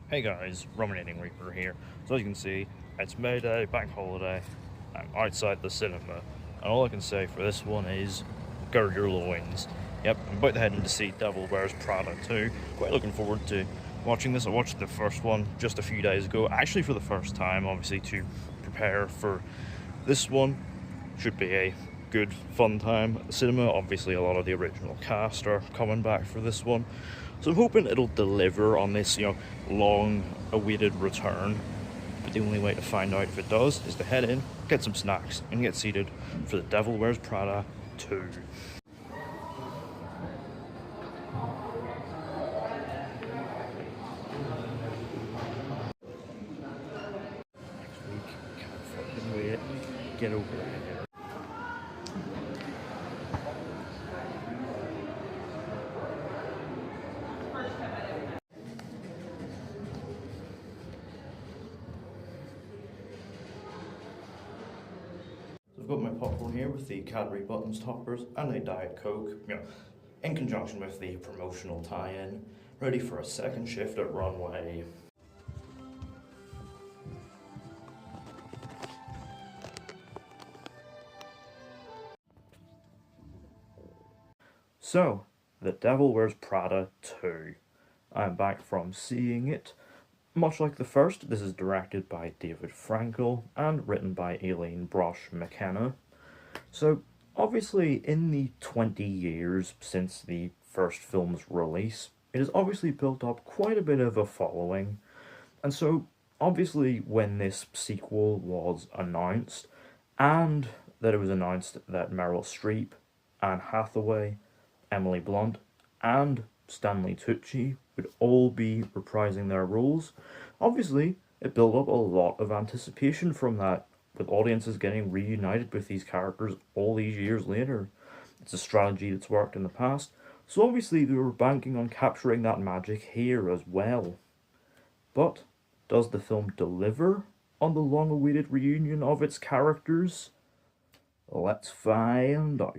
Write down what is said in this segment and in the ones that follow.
Hey guys, Ruminating Reaper here. So as you can see, it's May Day, bank holiday. I'm outside the cinema, and all I can say for this one is gird your loins. Yep, I'm about to head in to see Devil Wears Prada too. Quite looking forward to watching this. I watched the first one just a few days ago, actually for the first time, obviously to prepare for this one. Should be a good fun time at the cinema. Obviously a lot of the original cast are coming back for this one, so I'm hoping it'll deliver on this, long awaited return. But the only way to find out if it does is to head in, get some snacks, and get seated for the Devil Wears Prada 2. Next week, can't fucking wait. Get over it. I've got my popcorn here with the Cadbury Buttons toppers and a Diet Coke, in conjunction with the promotional tie-in, ready for a second shift at Runway. So, The Devil Wears Prada 2. I'm back from seeing it. Much like the first, this is directed by David Frankel and written by Aileen Brosh McKenna. So, obviously, in the 20 years since the first film's release, it has obviously built up quite a bit of a following. And so, obviously, when this sequel was announced, and that it was announced that Meryl Streep, Anne Hathaway, Emily Blunt, and Stanley Tucci would all be reprising their roles, obviously it built up a lot of anticipation from that, with audiences getting reunited with these characters all these years later. It's a strategy that's worked in the past, so obviously they were banking on capturing that magic here as well. But does the film deliver on the long-awaited reunion of its characters? Let's find out.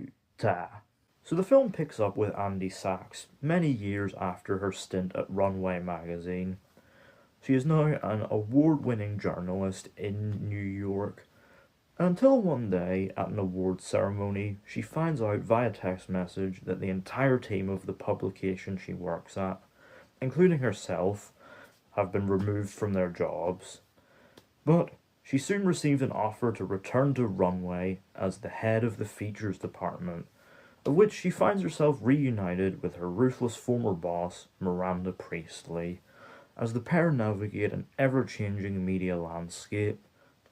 So the film picks up with Andy Sachs many years after her stint at Runway magazine. She is now an award-winning journalist in New York, until one day at an awards ceremony she finds out via text message that the entire team of the publication she works at, including herself, have been removed from their jobs. But she soon receives an offer to return to Runway as the head of the features department, of which she finds herself reunited with her ruthless former boss, Miranda Priestley, as the pair navigate an ever-changing media landscape,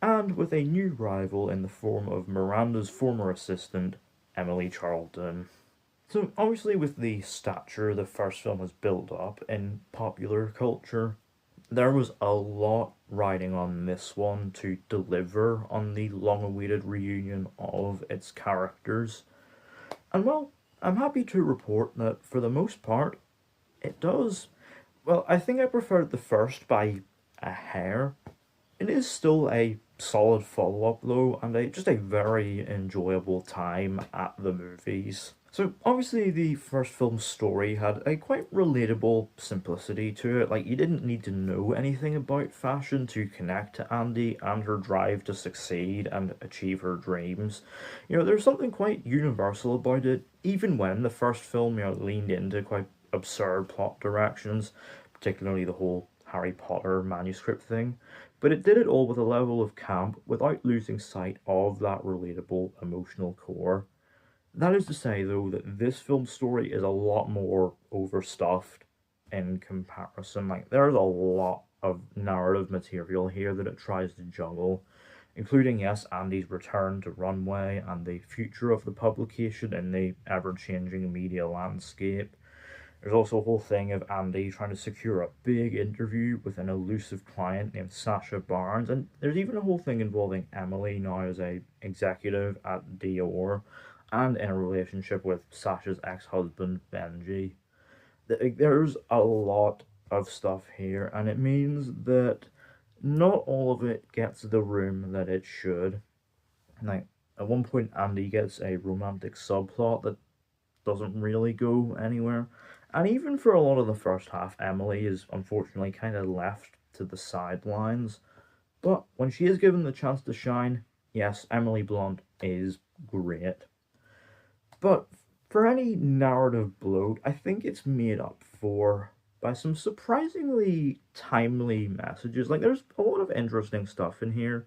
and with a new rival in the form of Miranda's former assistant, Emily Charlton. So obviously with the stature the first film has built up in popular culture, there was a lot riding on this one to deliver on the long-awaited reunion of its characters. And well, I'm happy to report that for the most part, it does. Well, I think I preferred the first by a hair. It is still a solid follow-up though, and just a very enjoyable time at the movies. So obviously the first film's story had a quite relatable simplicity to it. Like, you didn't need to know anything about fashion to connect to Andy and her drive to succeed and achieve her dreams. There's something quite universal about it, even when the first film, leaned into quite absurd plot directions, particularly the whole Harry Potter manuscript thing. But it did it all with a level of camp without losing sight of that relatable emotional core. That is to say, though, that this film's story is a lot more overstuffed in comparison. Like, there's a lot of narrative material here that it tries to juggle, including, yes, Andy's return to Runway and the future of the publication in the ever-changing media landscape. There's also a whole thing of Andy trying to secure a big interview with an elusive client named Sacha Barnes, and there's even a whole thing involving Emily now as a executive at Dior, and in a relationship with Sacha's ex-husband, Benji. There's a lot of stuff here, and it means that not all of it gets the room that it should. Like, at one point, Andy gets a romantic subplot that doesn't really go anywhere. And even for a lot of the first half, Emily is unfortunately kind of left to the sidelines. But when she is given the chance to shine, yes, Emily Blunt is great. But for any narrative bloat, I think it's made up for by some surprisingly timely messages. Like, there's a lot of interesting stuff in here,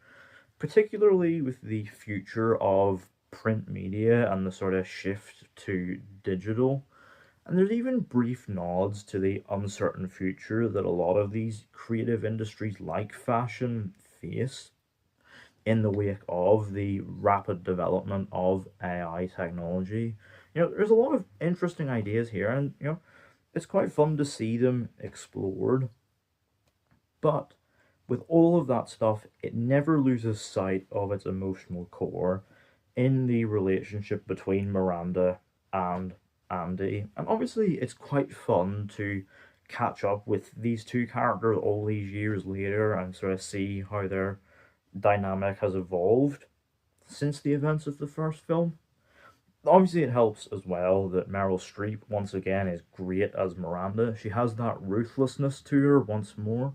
particularly with the future of print media and the sort of shift to digital. And there's even brief nods to the uncertain future that a lot of these creative industries like fashion face in the wake of the rapid development of AI technology. There's a lot of interesting ideas here, and it's quite fun to see them explored. But with all of that stuff, it never loses sight of its emotional core in the relationship between Miranda and Andy. And obviously, it's quite fun to catch up with these two characters all these years later and sort of see how their dynamic has evolved since the events of the first film. Obviously, it helps as well that Meryl Streep, once again, is great as Miranda. She has that ruthlessness to her once more,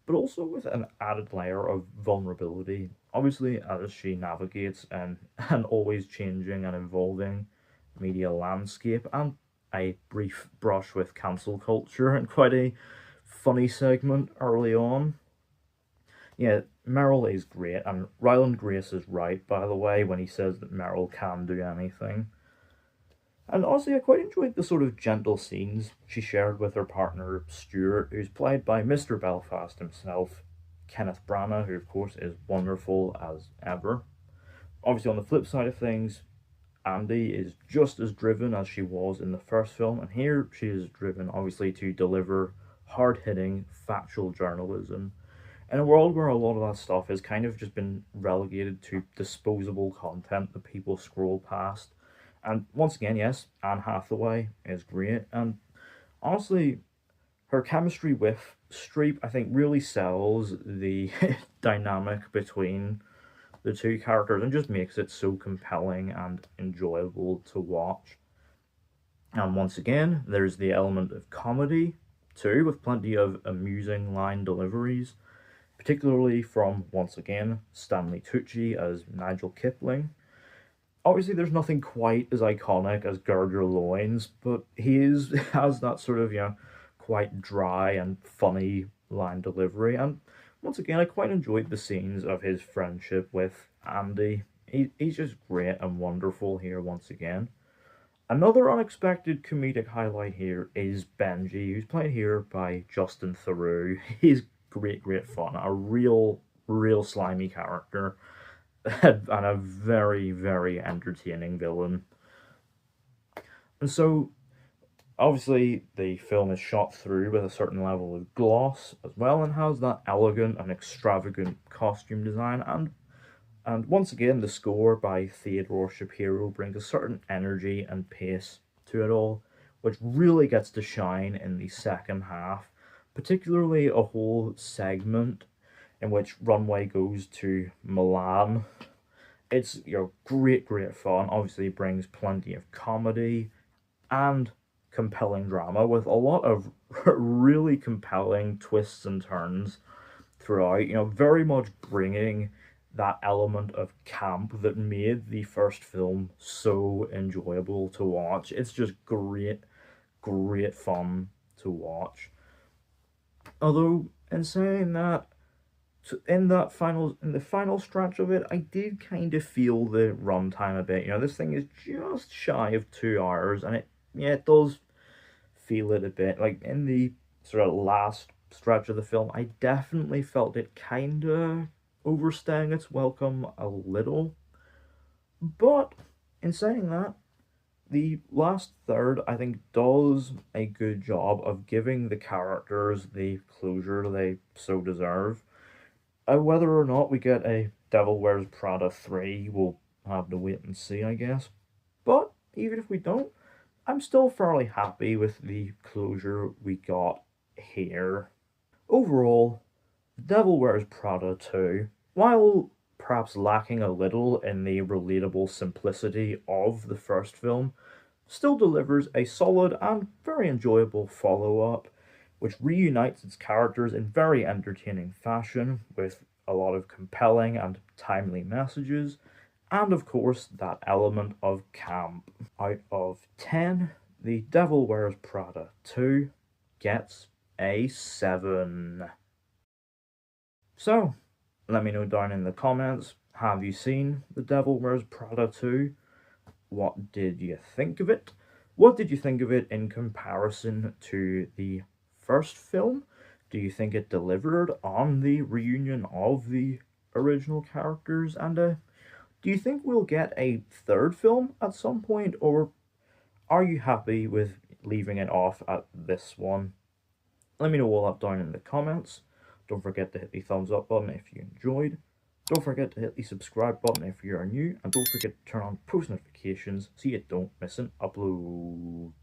but also with an added layer of vulnerability. Obviously, as she navigates an always changing and evolving media landscape, and a brief brush with cancel culture, and quite a funny segment early on. Yeah, Meryl is great, and Ryland Grace is right, by the way, when he says that Meryl can do anything. And honestly, I quite enjoyed the sort of gentle scenes she shared with her partner Stuart, who's played by Mr. Belfast himself, Kenneth Branagh, who of course is wonderful as ever. Obviously, on the flip side of things, Andy is just as driven as she was in the first film, and here she is driven, obviously, to deliver hard hitting, factual journalism in a world where a lot of that stuff has kind of just been relegated to disposable content that people scroll past. And once again, yes, Anne Hathaway is great. And honestly, her chemistry with Streep, I think, really sells the dynamic between the two characters and just makes it so compelling and enjoyable to watch. And once again, there's the element of comedy too, with plenty of amusing line deliveries, particularly from, once again, Stanley Tucci as Nigel Kipling. Obviously, there's nothing quite as iconic as Gird Your Loins, but has that sort of, quite dry and funny line delivery. And once again, I quite enjoyed the scenes of his friendship with Andy. He's just great and wonderful here once again. Another unexpected comedic highlight here is Benji, who's played here by Justin Theroux. He's great, great fun. A real slimy character and a very, very entertaining villain. And so, obviously, the film is shot through with a certain level of gloss as well, and has that elegant and extravagant costume design. And once again, the score by Theodore Shapiro brings a certain energy and pace to it all, which really gets to shine in the second half, particularly a whole segment in which Runway goes to Milan. It's great, great fun. Obviously, brings plenty of comedy and compelling drama with a lot of really compelling twists and turns throughout. Very much bringing that element of camp that made the first film so enjoyable to watch. It's just great, great fun to watch. Although, in saying that, in the final stretch of it, I did kind of feel the runtime a bit. This thing is just shy of 2 hours, and it does feel it a bit. Like in the sort of last stretch of the film, I definitely felt it kind of overstaying its welcome a little. But in saying that, the last third, I think, does a good job of giving the characters the closure they so deserve. Whether or not we get a Devil Wears Prada 3, we'll have to wait and see, I guess. But even if we don't, I'm still fairly happy with the closure we got here. Overall, Devil Wears Prada 2, while perhaps lacking a little in the relatable simplicity of the first film, still delivers a solid and very enjoyable follow-up, which reunites its characters in very entertaining fashion with a lot of compelling and timely messages, and of course that element of camp. Out of 10, The Devil Wears Prada 2 gets a 7. So, let me know down in the comments, have you seen The Devil Wears Prada 2? What did you think of it? What did you think of it in comparison to the first film? Do you think it delivered on the reunion of the original characters? And do you think we'll get a third film at some point, or are you happy with leaving it off at this one? Let me know all that down in the comments. Don't forget to hit the thumbs up button if you enjoyed. Don't forget to hit the subscribe button if you are new, and don't forget to turn on post notifications so you don't miss an upload.